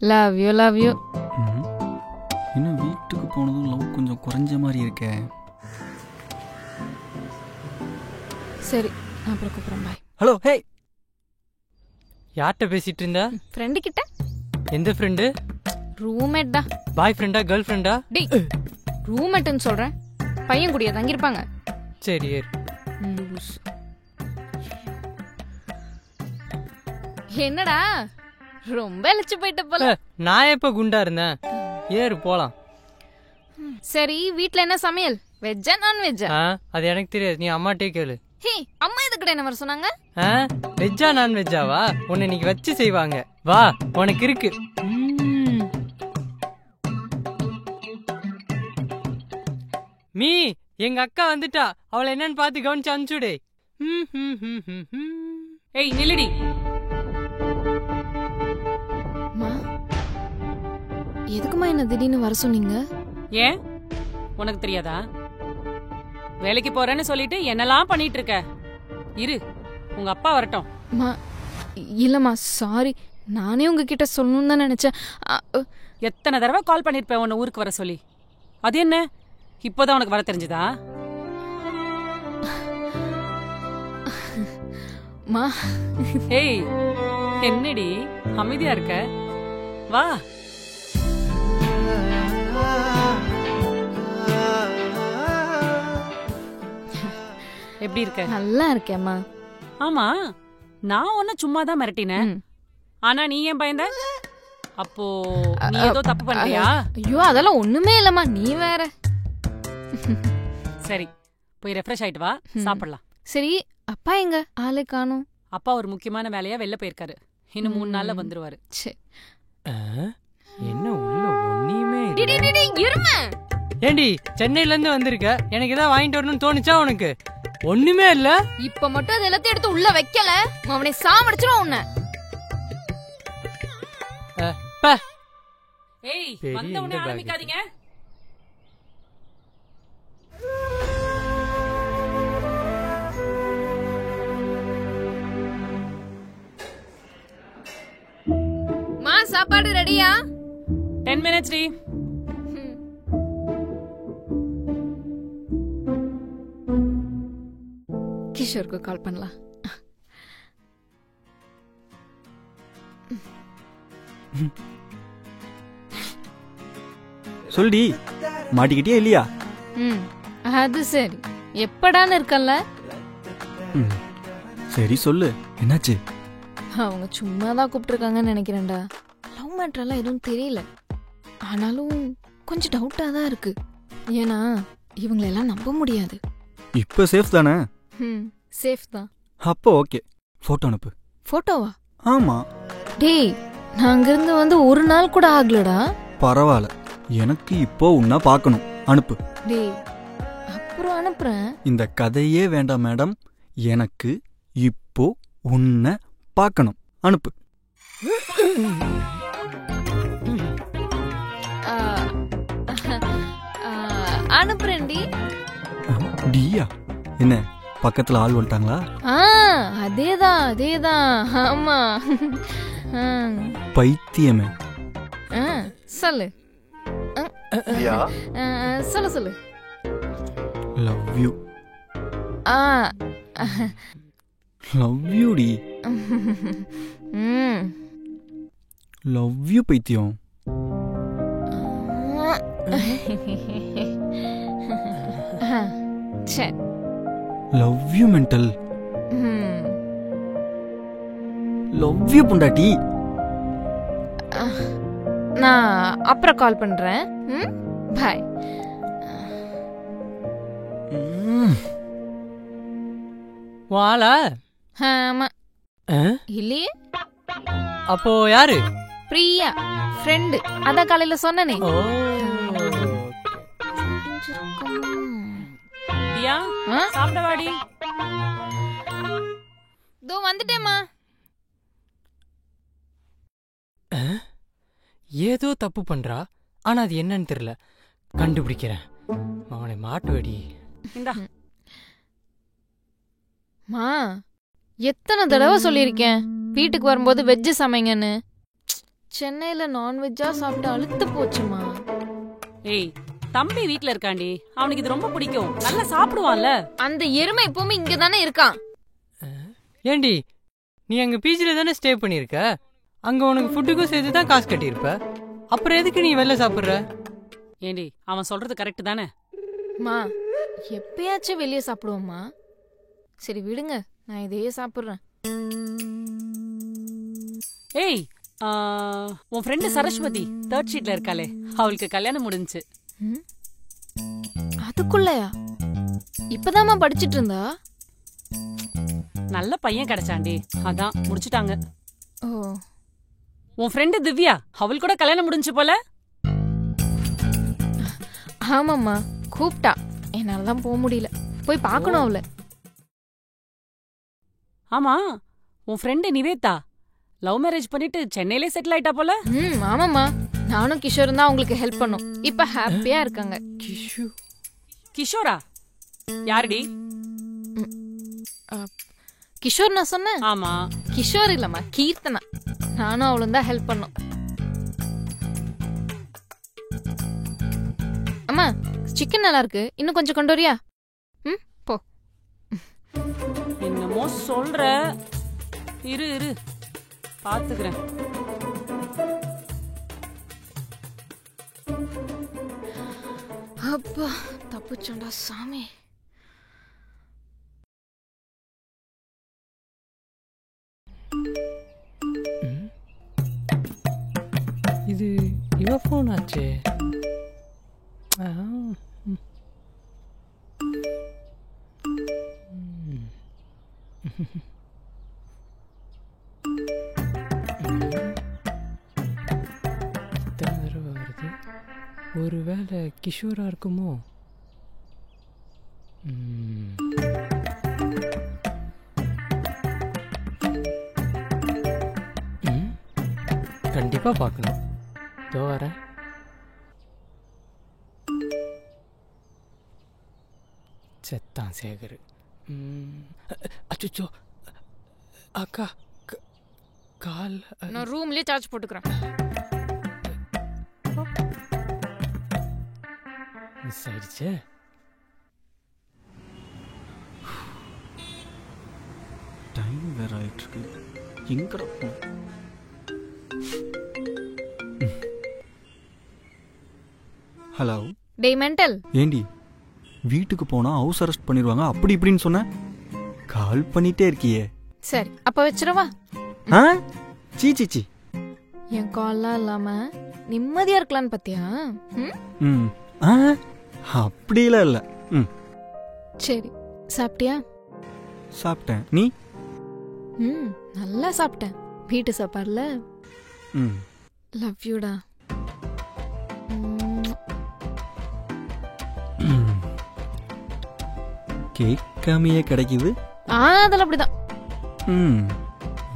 Love you love you. இன்னும் வீட்டுக்கு போனதும் லவ் கொஞ்சம் குறைஞ்ச மாதிரி இருக்கே. சரி நான் அப்புறம் கூப்பிட்றேன். பாய். ஹலோ. ஹே, யார்கிட்ட பேசிட்டு இருந்தா? ஃப்ரெண்டு கிட்ட. எந்த ஃப்ரெண்டு? ரூம்மேட் தான். பாய் ஃப்ரெண்டா கேர்ள் ஃப்ரெண்டா? டேய் ரூம்மேட்னு சொல்றேன். பையன் கூடயா தங்கியிருப்பாங்க. சரி ஏறு. என்னடா ரொம்ப இழைச்சு போயிட்ட போல. நான் எப்ப குண்டா இருந்தேன்? ஏறு போலாம். சரி வீட்ல என்ன சமையல்? வெஜ்ஜா நான்வெஜ்ஜா? அது எனக்கு தெரியாது, நீ அம்மாட்டே கேளு. ஹே அம்மா எதுக்கிட்ட என்ன வர சொன்னாங்க? வெஜ்ஜா நான்வெஜ்ஜாவா? உன்னை இன்னைக்கு வச்சு செய்வாங்க, வா உனக்கு இருக்கு. மீ எங்க அக்கா வந்துட்டா, அவளை என்னன்னு பார்த்து கவனிச்சு அனுப்பிச்சுடே. ஏய் நில்லுடி. எதுக்குமா என்ன திடீர்னு வர சொன்னீங்க? ஏன் உனக்கு தெரியாதா? வேலைக்கு போறேன்னு சொல்லிட்டு என்னெல்லாம் பண்ணிட்டு இருக்க? இரு உங்க அப்பா வரட்டும். இல்லம்மா சாரி, நானே உங்ககிட்ட சொல்லணும்னு தான் நினைச்சேன். எத்தனை தடவை கால் பண்ணிருப்பேன் உன்னை ஊருக்கு வர சொல்லி. அது என்ன இப்போதான் உனக்கு வர தெரிஞ்சதா? ஏய் என்னடி அமைதியா இருக்க? வா. எப்படி இருக்க? நல்லா இருக்கேம்மா. ஆமா நான் ஒன்னும் சும்மா தான் மிரட்டினேன். ஆனா நீ ஏன் பயந்த? அப்போ நீ ஏதோ தப்பு பண்ணியா? ஐயோ அதெல்லாம் ஒண்ணுமே இல்லம்மா, நீ வேற. சரி போய் ரெஃப்ரெஷ் ஆயிட்டு வா, சாப்பிடலாம். சரி அப்பா எங்க? ஆளே காணோம். அப்பா ஒரு முக்கியமான வேலையா வெளில போயிருக்காரு. இன்னும் 3 நாள்ல வந்துருவாரு. என்ன உள்ள ஒண்ணுமே இரும. ஏண்டி சென்னையில இருந்து வந்திருக்க, எனக்கு ஏதாவது வாங்கிட்டு வரணும்னு தோணுச்சா உனக்கு? ஒண்ணுமே இல்ல. இப்ப மட்டும் அது எல்லாத்தையும் எடுத்து உள்ள வைக்கல, அவனை சாவடிச்சிரும் உன்னை. ஏய் வந்த உடனே ஆரம்பிக்காதீங்க. மா சாப்பாடு ரெடியா? 10 minutes டி. கிஷோருக்கு கால் பண்ணலாம். சொல்டி, மாட்டிக்கிட்டே இல்லையா? அது சரி, எப்படான்னு இருக்கல்ல. சரி சொல்லு, என்னாச்சு? அவங்க சும்மாதான் கூப்பிட்டுருக்காங்கன்னு நினைக்கிறேன்டா. லவ் மேட்டரெல்லாம் எதுவும் தெரியல, ஆனாலும் கொஞ்சம் டவுட்டா தான் இருக்கு. ஏன்னா இவங்களெல்லாம் நம்ப முடியாது. இப்ப சேஃப் தானே? சேஃப் தான். அப்போ ஓகே, போட்டோ அனுப்பு. போட்டோவா? ஆமா. டேய் நான் அங்கிருந்து வந்து ஒரு நாள் கூட ஆகலடா. பரவாயில்ல, எனக்கு இப்போ உன்னை பார்க்கணும், அனுப்பு. டேய் அப்புறம் அனுப்புறேன். இந்த கதையே வேண்டாம் மேடம், எனக்கு இப்போ உன்னை பார்க்கணும், அனுப்பு. அனுப்புறேன்டி. டியா? என்ன பக்கத்துல ஆள் வந்துட்டாங்களா? அதேதான் அதேதான். ஆமா பைத்தியமே. சொல்லு சொல்லு சொல்லு. Love you. லவ் யூ டி. லவ் யூ பைத்தியம். Love you mental. Love you புண்டாட்டி. நான் அப்புறம் கால் பண்றேன். பாய். வாளா? ஆமா. இல்லையே. அப்போ யாரு? பிரியா, ஃப்ரெண்டு. அதான் காலையில சொன்னனே. பிரியா சாப்பிட வாடி. தோ வந்துட்டேம்மா. ஏதோ தப்பு பண்றா, ஆனா அது என்னன்னு தெரியல. கண்டுபிடிக்கிறேன். அவனை மாட்டுவடி. எத்தனை தடவை சொல்லியிருக்கேன் வீட்டுக்கு வரும்போது வெஜ்ஜு சமைங்கன்னு. சென்னையில நான்வெஜ்ஜா சாப்பிட்டு அழுத்து போச்சுமா. ஏய், தம்பி வீட்ல இருக்காண்டி, அவனுக்கு இது ரொம்ப பிடிக்கும், நல்லா சாப்பிடுவான்ல. அந்த எருமை எப்பவுமே இங்க தானே இருக்கான். ஏண்டி நீ அங்க பிஜில தானே ஸ்டே பண்ணிருக்க, அங்க உனக்கு ஃபுட்டுக்கும் சேர்த்து தான் காசு கட்டியிருப்ப, அப்புறம் எதுக்கு நீ வெளில சாப்பிடுற? ஏண்டி அவன் சொல்றது கரெக்ட் தானே? மா எப்பயாச்சும் வெளியே சாப்பிடுவோம்மா. சரி விடுங்க, நான் இதையே சாப்பிடுறேன். ஏய், உன் ஃப்ரெண்டு சரஸ்வதி 3rd ஷீட்ல இருக்காளே, அவளுக்கு கல்யாணம் முடிஞ்சுச்சு. அதுக்குள்ளயா? இப்பதாம்மா படிச்சிட்டு இருந்தா. நல்ல பையன் கிடைச்சாண்டி, அதான் முடிச்சுட்டாங்க. ஓ, உன் ஃப்ரெண்டு திவ்யா, அவள் கூட கல்யாணம் முடிஞ்சு போல. ஆமாம்மா, கூப்பிட்டா. என்னாலதான் போக முடியல. போய் பார்க்கணும் அவளை. ஆமா, உன் ஃப்ரெண்டு நிவேதா லவ் மேரேஜ் பண்ணிட்டு சென்னையிலே செட்டில் ஆயிட்டா போல. ஆமாம்மா, நானும் கிஷோரும் தான் அவங்களுக்கு ஹெல்ப் பண்ணோம். இப்ப ஹாப்பியா இருக்காங்க. கிஷோரா? யாருடி? கிஷோர் நான் சொன்னேன். ஆமா, கிஷோர் இல்லம்மா, கீர்த்தனா. நானும் அவளும் தான் ஹெல்ப் பண்ணோம். அம்மா, சிக்கன் நல்லா இருக்கு, இன்னும் கொஞ்சம் கொண்டு வரியா? போ. என்னமோ சொல்ற, இரு இரு பாத்துக்கிறேன். அப்பா, தப்புச்சோண்டா சாமி. இது இவ ஃபோன் ஆச்சே. வருது. ஒருவேளை கிஷோரா இருக்குமோ? கண்டிப்பா பார்க்கணும். இதோ வரேன். செத்தான் சேகர். அச்சோ அக்கா, கால் நான் ரூம்லயே சார்ஜ் போட்டுக்கிறேன். மிஸ் ஆயிடுச்சு. டைம் வேற ஆயிட்டு இருக்கு. எங்கடா போ? ஹலோ. டேய் மெண்டல். ஏண்டி வீட்டுக்கு போனா ஹவுஸ் அரெஸ்ட் பண்ணிடுவாங்க அப்படி இப்படின்னு சொன்ன, கால் பண்ணிட்டே இருக்கியே. சரி, அப்ப வச்சிரவா? சீ சீ சீ. என் கால்லாம் இல்லாம நிம்மதியா இருக்கலான்னு பாத்தியா? அப்படிலாம் இல்ல. சரி, சாப்பிட்டியா? சாப்பிட்டேன். நீ? நல்லா சாப்பிட்டேன். வீட்டு சாப்பாடுல. லவ் யூடா. கேட்காமையே கிடைக்குது. அதெல்லாம் அப்படிதான்.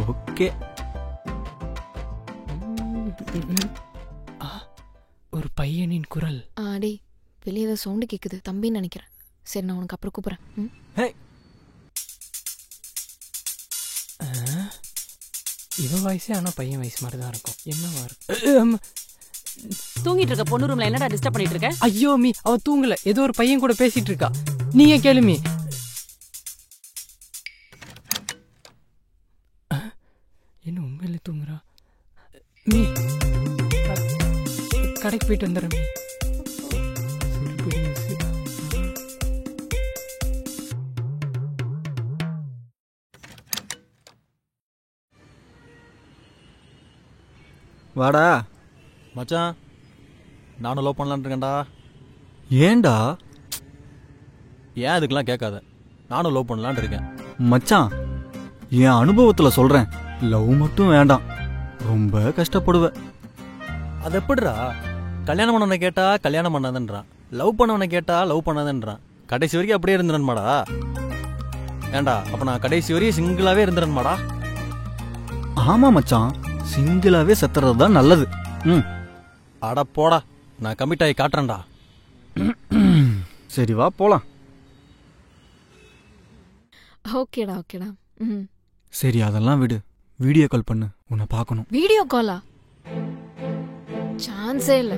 ஓகே. ஒரு பையனின் குரல். ஆடி வெளியே சவுண்டு கேக்குது, தம்பின்னு நினைக்கிறேன். சரி, நான் உனக்கு அப்புறம் கூப்பிடுறேன். இவ வயசே ஆனா பையன் வயசு மாதிரி தான் இருக்கும். என்னவா இருக்கு? தூங்கிட்டு இருக்க பொண்ணு ரூம்ல என்னடா டிஸ்டர்ப் பண்ணிட்டு இருக்க? ஐயோ மீ, அவ தூங்கல, ஏதோ ஒரு பையன் கூட பேசிட்டு இருக்கா. நீங்க கேளுமி. என்ன உண்மையில தூங்குறா? மீ, கடைக்கு போயிட்டு வந்துடுறேன் மீ. வாடா மச்சான், நானும் லவ் பண்ணலான்னு இருக்கேன்டா. ஏண்டா? ஏன் அதுக்கெல்லாம் கேட்காத, நானும் லவ் பண்ணலான்னு இருக்கேன். மச்சான், என் அனுபவத்துல சொல்றேன், லவ் மட்டும் வேண்டாம், ரொம்ப கஷ்டப்படுவேன். அது எப்படிடா? கல்யாணம் பண்ணவனை கேட்டா கல்யாணம் பண்ணாதன்றான், லவ் பண்ணவனை கேட்டா லவ் பண்ணாதன்றான். கடைசி வரைக்கும் அப்படியே இருந்துடன்மாடா? ஏண்டா அப்ப நான் கடைசி வரையும் சிங்கிளாவே இருந்துடன்மாடா? ஆமா மச்சான், சிங்கிளாவே செத்துறது தான் நல்லது. அட போடா, நான் கமிட் ஆகி காட்டுறேன்டா. சரி வா போலாம். ஓகேடா ஓகேடா. சரி அதெல்லாம் விடு, வீடியோ கால் பண்ணு, உன்னை பார்க்கணும். வீடியோ காலா? சான்ஸே இல்ல.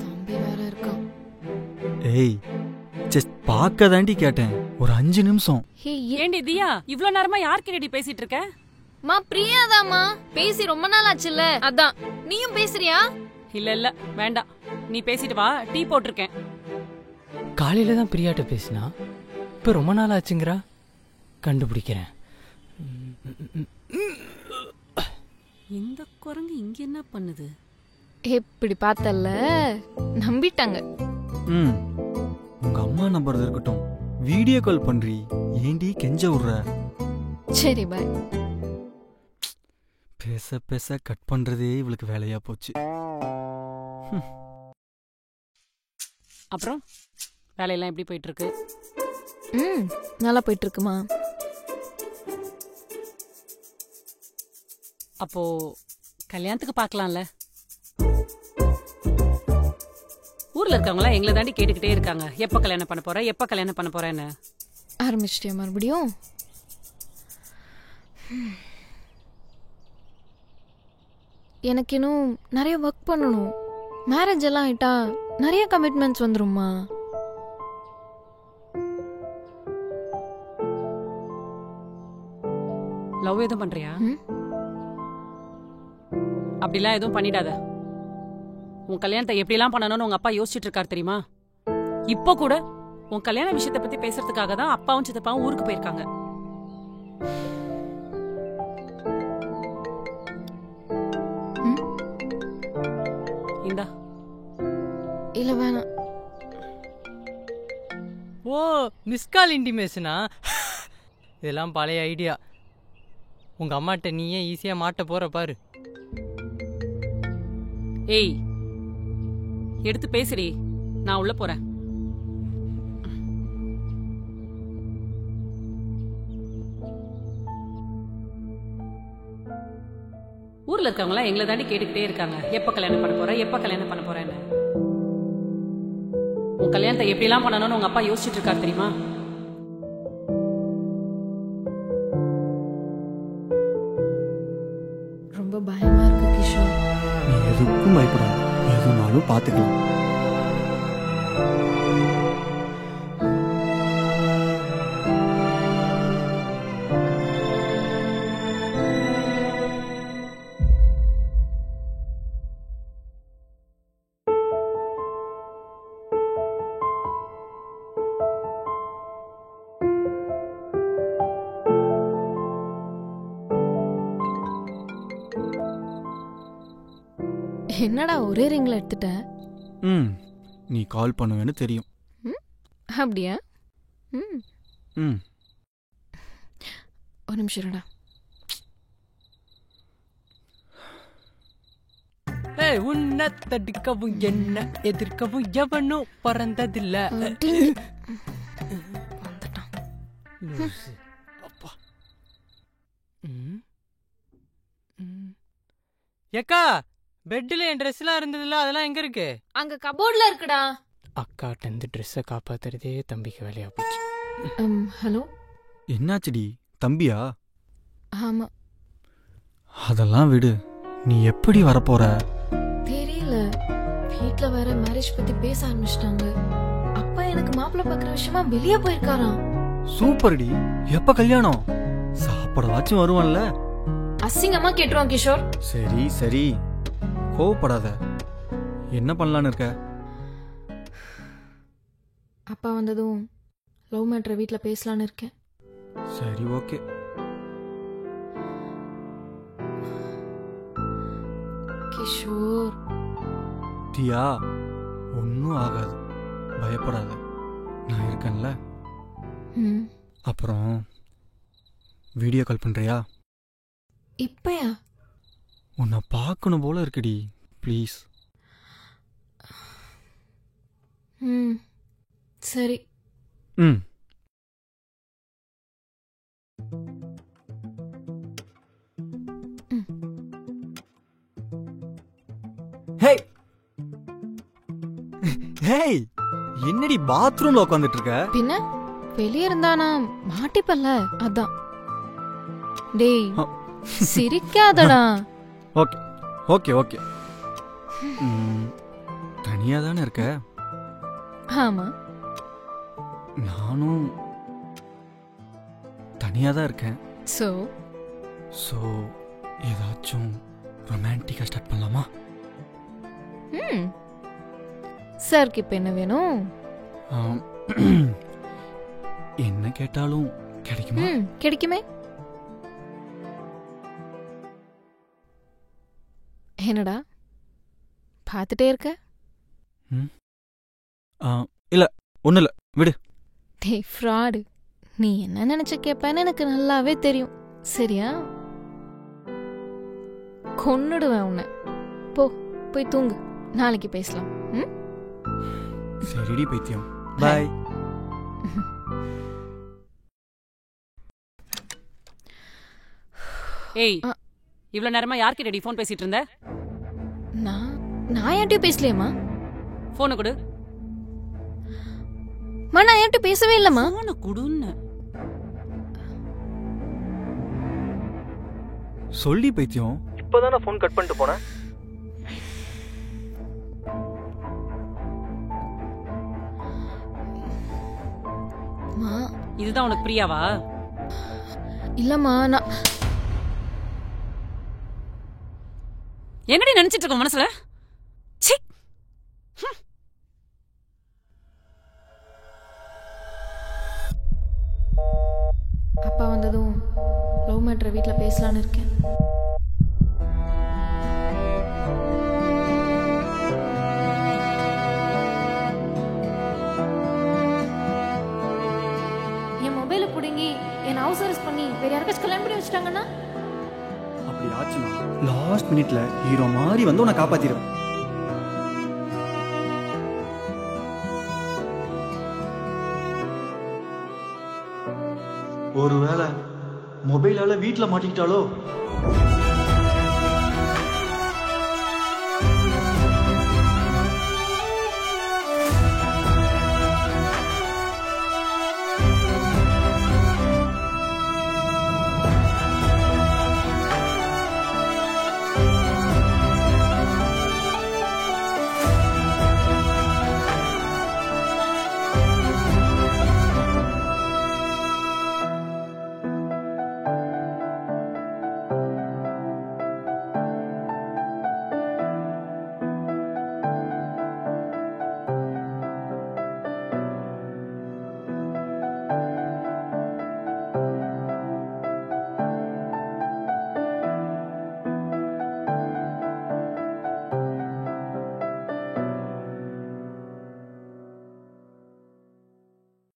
தம்பி வேற இருக்கான். ஏய் ஜஸ்ட் பார்க்க தாண்டி கேட்டேன், ஒரு 5 நிமிஷம். ஹே ஏண்டி தியா இவ்ளோ நேரமா யார்கிட்டடி பேசிட்டு இருக்க? மா பிரியாதாமா, பேசி ரொம்ப நாள் ஆச்சுல்ல, அதான். நீயும் பேசுறியா? இல்ல வேண்டாம், நீ பேசிட்டு வா, டீ போட்டிருக்கேன். காலையில தான் பிரியாட்ட பேசினா, இப்ப ரொம்ப நாள் ஆச்சுங்கிறா. கண்டுபிடிக்கிறேன். இந்த குரங்கு இங்க என்ன பண்ணுது? எப்படி பார்த்தல்ல, நம்பிட்டாங்க. ம் உங்க அம்மா நம்பர் இருக்கட்டும், வீடியோ கால் பண்றீ, ஏண்டி கெஞ்ச விடுற? சரி பாய். பேச பேச கட் பண்றதே இவளுக்கு வேலையா போச்சு. அப்புறம் வேலையெல்லாம் எப்படி போயிட்டு இருக்கு? நல்லா போயிட்டு இருக்குமா. அப்போ கல்யாணத்துக்கு பார்க்கலாம்ல? ஊர்ல இருக்கவங்களாம் எங்களை தாண்டி கேட்டுக்கிட்டே இருக்காங்க, எப்ப கல்யாணம் பண்ண போற, எப்ப கல்யாணம் பண்ண போறேன்னு. ஆரம்பிச்சிட்டியா மறுபடியும்? எனக்கு இன்னும் நிறைய ஒர்க் பண்ணணும். மேரேஜ் எல்லாம் ஆயிட்டா நிறைய கமிட்மெண்ட்ஸ் வந்துருமா. லவ் எதுவும் பண்றியா? அப்படிலாம் எதுவும் பண்ணிடாத. உன் கல்யாணத்தை எப்படிலாம் பண்ணணும்னு உங்க அப்பா யோசிச்சுட்டு இருக்காரு தெரியுமா? இப்போ கூட உன் கல்யாண விஷயத்தை பத்தி பேசுறதுக்காக தான் அப்பாவும் சித்தப்பாவும் ஊருக்கு போயிருக்காங்க. இந்தா. இல்ல வேணாம். ஓ, மிஸ்கால் இன்டிமேஷனா? இதெல்லாம் பழைய ஐடியா. உங்க அம்மாட்ட நீயே ஈஸியா மாட்ட போற பாரு. ஏய், எடுத்து பேசுடி, நான் உள்ள போறேன். ஊர்ல இருக்கவங்களாம் எங்களை தாண்டி கேட்டுக்கிட்டே இருக்காங்க, எப்ப கல்யாணம் பண்ண போற, எப்ப கல்யாணம் பண்ண போறேன்னு. உன் கல்யாணத்தை எப்படிலாம் பண்ணணும்னு உங்க அப்பா யோசிச்சுட்டு இருக்காரு தெரியுமா? ரொம்ப பயமா இருக்கு கிஷோர். நீ எதுக்கும் பயப்படாத, எதுனாலும் பாத்துக்கலாம். என்னடா ஒரே ரிங்ல எடுத்துட்ட? நீ கால் பண்ணுவேன்னு தெரியும். அப்படியா? ஒரு நிமிஷம் இருடா. உன்னை தடுக்கவும் என்ன எதிர்க்கவும் எவனும் பறந்ததில்ல. ஏக்கா, பெட்ல என் ட்ரெஸ் எல்லாம் இருந்ததுல, அதெல்லாம் எங்க இருக்கு? அங்க கபோர்ட்ல இருக்குடா. அக்காட்ட இருந்து ட்ரெஸ்ஸை காப்பாத்துறதே தம்பிக்கு வேலையா போச்சு. ஹலோ, என்னாச்சுடி? தம்பியா? ஆமா. அதெல்லாம் விடு, நீ எப்படி வரப்போற? தெரியல, வீட்ல வேற மேரேஜ் பத்தி பேச ஆரம்பிச்சிட்டாங்க. அப்பா எனக்கு மாப்பிள்ளை பாக்குற விஷயமா வெளியே போயிருக்காராம். சூப்பர்டி. எப்ப கல்யாணம்? சாப்பிடவாச்சும் வருவான்ல? அசிங்கமா கேட்டுருவான் கிஷோர். சரி சரி, கோவப்படாத. என்ன பண்ணலான்னு இருக்க? அப்பா வந்ததும் லவ் மேட்டரை வீட்ல பேசலான்னு இருக்கேன். சரி ஓகே. கிஷோர். தியா, ஒன்னும் ஆகாது, பயப்படாத, நான் இருக்கேன்ல. அப்புறம் வீடியோ கால் பண்றியா? இப்பயா? உன்னை பார்க்கணும் போல இருக்குடி, ப்ளீஸ். சரி. ஹேய், என்னடி பாத்ரூம்ல உட்காந்துட்டு இருக்க? பின்ன வெளியே இருந்தா நான் மாட்டிப்பல்ல, அதான். டேய் சிரிக்காதடா. Okay okay okay. தனியா தானே இருக்க? ஆமா. நானும் தனியா தான் இருக்கேன். ஸோ ஸோ ஏதாச்சும் ரொமான்டிக்காக ஸ்டார்ட் பண்ணலாமா? சாருக்கு இப்போ என்ன வேணும்? என்ன கேட்டாலும் கிடைக்குமா? கிடைக்குமே. என்னடா பார்த்துட்டே இருக்க? இல்லை ஒன்றும் இல்லை, விடு. டேய் ஃப்ராடு, நீ என்ன நினைச்ச கேட்பேன்னு எனக்கு நல்லாவே தெரியும். சரியா? கொன்னுடுவேன் உன்னை. போய் தூங்கு, நாளைக்கு பேசலாம். சரிடி பைத்தியம், பாய். ஏய், இவ்வளவு நேரமா யார்கிட்ட ஃபோன் பேசிட்டு இருந்த? நான் யார்கிட்டயும் பேசலையேம்மா. போனை கொடு. நான் யார்கிட்டயும் பேசவே இல்லைம்மா. போனை கொடுன்னு சொல்லி பைத்தியம். இப்போதானே ஃபோன் கட் பண்ணிட்டு போனேன். இதுதான் உனக்கு பிரியாவா? இல்லம்மா, நான் என்னடி நினைச்சிட்டு இருக்க மனசுல? ச்சீ. அப்பா வந்ததும் லவ் மேட்டர் வீட்டில் பேசலான்னு இருக்கேன். என் மொபைலை பிடுங்கி என் ஹவுஸ் அரெஸ்ட் பண்ணி வேற யாருக்காச்சும் கல்யாணம் பண்ணி வச்சுட்டாங்கன்னா? அப்படி ஆச்சுன்னா லாஸ்ட் மினிட்ல ஹீரோ மாதிரி வந்து உன்னை காப்பாத்திடும். ஒருவேளை மொபைலால வீட்டுல மாட்டிக்கிட்டாலோ?